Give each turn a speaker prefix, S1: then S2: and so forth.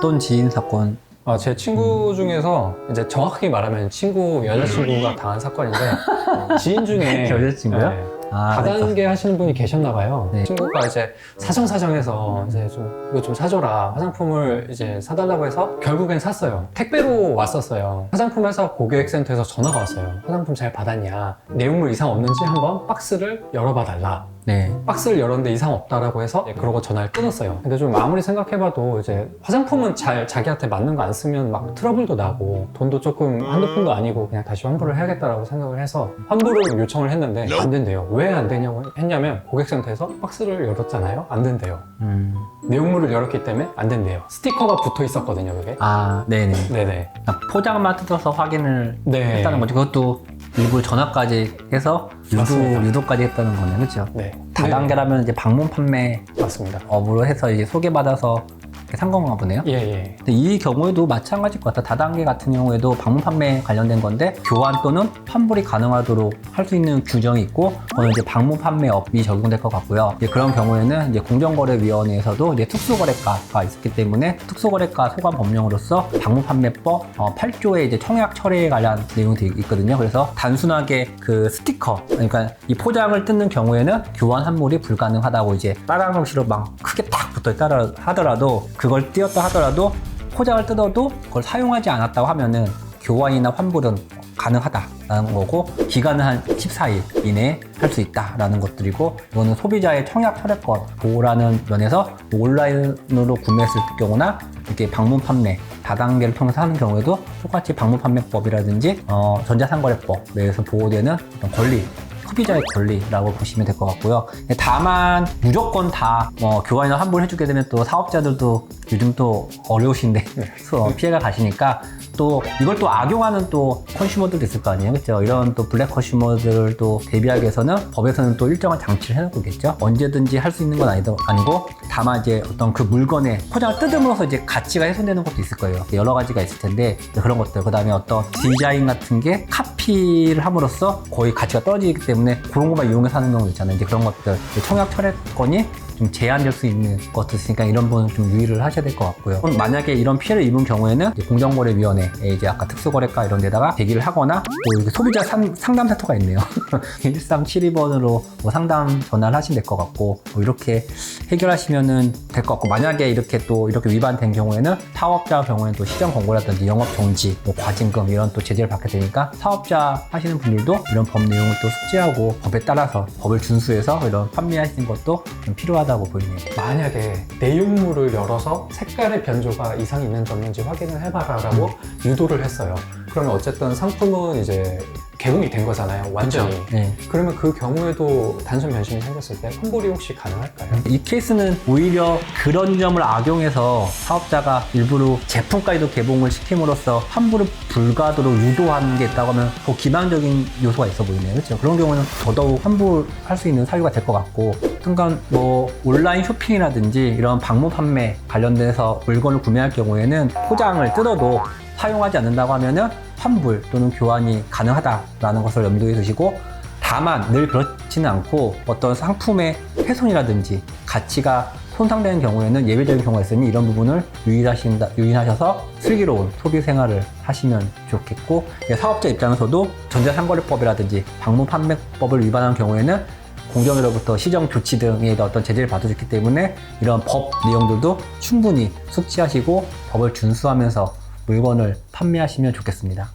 S1: 어떤 지인 사건?
S2: 제 친구 중에서 이제 정확하게 말하면 여자친구가 당한 사건인데 지인 중에
S1: 여자친구요?
S2: 네,
S1: 아,
S2: 다단계 하시는 분이 계셨나 봐요.
S1: 네.
S2: 친구가 이제 사정사정해서 이제 이거 좀 사줘라. 화장품을 이제 사달라고 해서 결국엔 샀어요. 택배로 왔었어요. 화장품 회사 고객센터에서 전화가 왔어요. 화장품 잘 받았냐? 내용물 이상 없는지 한번 박스를 열어봐 달라.
S1: 네.
S2: 박스를 열었는데 이상 없다라고 해서 그러고 전화를 끊었어요. 근데 좀 아무리 생각해봐도 이제 화장품은 잘 자기한테 맞는 거 안 쓰면 막 트러블도 나고 돈도 조금 한두 푼도 아니고 그냥 다시 환불을 해야겠다라고 생각을 해서 환불을 요청을 했는데 안 된대요. 왜 안 되냐고 했냐면 고객센터에서 박스를 열었잖아요. 안 된대요. 내용물을 열었기 때문에 안 된대요. 스티커가 붙어 있었거든요, 그게.
S1: 아, 네네.
S2: 네네.
S1: 포장만 뜯어서 확인을
S2: 네.
S1: 했다는 거죠. 그것도 일부 전화까지 해서
S2: 맞습니다.
S1: 유도까지 했다는 거네요. 그렇죠?
S2: 네.
S1: 다단계라면 이제 방문 판매
S2: 맞습니다.
S1: 업으로 해서 이제 소개받아서 산 건가 보네요.
S2: 예, 예.
S1: 근데 이 경우에도 마찬가지일 것 같아요. 다단계 같은 경우에도 방문 판매 관련된 건데 교환 또는 환불이 가능하도록 할 수 있는 규정이 있고 그거는 이제 방문 판매업이 적용될 것 같고요. 이제 그런 경우에는 이제 공정거래위원회에서도 이제 특수거래가가 있었기 때문에 특수거래가 소관 법령으로서 방문 판매법 8조에 이제 청약 철회에 관련 내용이 있거든요. 그래서 단순하게 그 스티커, 그러니까 이 포장을 뜯는 경우에는 교환 환불이 불가능하다고 이제 빨간 글씨로 막 크게 딱 붙어 있다 하더라도 그걸 띄었다 하더라도 포장을 뜯어도 그걸 사용하지 않았다고 하면은 교환이나 환불은 가능하다라는 거고 기간은 한 14일 이내에 할 수 있다라는 것들이고 이거는 소비자의 청약 철회권 보호라는 면에서 온라인으로 구매했을 경우나 이렇게 방문 판매 다단계를 통해서 하는 경우에도 똑같이 방문 판매법이라든지 전자상거래법 내에서 보호되는 어떤 권리 소비자의 권리라고 보시면 될 것 같고요. 다만 무조건 다 교환이나 환불 해주게 되면 또 사업자들도 요즘 또 어려우신데 피해가 가시니까 또 이걸 또 악용하는 또 컨슈머들도 있을 거 아니에요, 그렇죠? 이런 또 블랙 컨슈머들을 또 대비하기 위해서는 법에서는 또 일정한 장치를 해놓고겠죠. 언제든지 할 수 있는 건 아니고 다만 이제 어떤 그 물건의 포장을 뜯음으로써 이제 가치가 훼손되는 것도 있을 거예요. 여러 가지가 있을 텐데 그런 것들 그다음에 어떤 디자인 같은 게 카피를 함으로써 거의 가치가 떨어지기 때문에 그런 것만 이용해서 하는 경우도 있잖아요. 이제 그런 것들 청약 철회권이 좀 제한될 수 있는 것도 있으니까 이런 부분은 좀 유의를 하셔야 될 것 같고요. 만약에 이런 피해를 입은 경우에는 공정거래위원회에 이제 아까 특수거래가 이런 데다가 대기를 하거나 또 소비자 상담센터가 있네요. 1372번으로 상담 전화를 하시면 될 것 같고 이렇게 해결하시면은 될 것 같고 만약에 이렇게 위반된 경우에는 사업자 경우에는 또 시정 권고라든지 영업 정지, 과징금 이런 또 제재를 받게 되니까 사업자 하시는 분들도 이런 법 내용을 또 숙지하고 법에 따라서 법을 준수해서 이런 판매하시는 것도 좀 필요하다고 보이네요.
S2: 만약에 내용물을 열어서 색깔의 변조가 이상이 있는지 없는지 확인을 해봐라 라고 유도를 했어요. 그러면 어쨌든 상품은 이제 개봉이 된 거잖아요, 완전히.
S1: 그렇죠. 네.
S2: 그러면 그 경우에도 단순 변심이 생겼을 때 환불이 혹시 가능할까요?
S1: 이 케이스는 오히려 그런 점을 악용해서 사업자가 일부러 제품까지도 개봉을 시킴으로써 환불을 불가하도록 유도하는 게 있다고 하면 더 기반적인 요소가 있어 보이네요. 그렇죠? 그런 경우는 더더욱 환불할 수 있는 사유가 될 것 같고 순간 온라인 쇼핑이라든지 이런 방문 판매 관련돼서 물건을 구매할 경우에는 포장을 뜯어도 사용하지 않는다고 하면은 환불 또는 교환이 가능하다라는 것을 염두에 두시고 다만 늘 그렇지는 않고 어떤 상품의 훼손이라든지 가치가 손상되는 경우에는 예외적인 경우가 있으니 이런 부분을 유의하셔서 슬기로운 소비 생활을 하시면 좋겠고 사업자 입장에서도 전자상거래법이라든지 방문 판매법을 위반한 경우에는 공정위로부터 시정 조치 등의 어떤 제재를 받아줬기 때문에 이런 법 내용들도 충분히 숙지하시고 법을 준수하면서 물건을 판매하시면 좋겠습니다.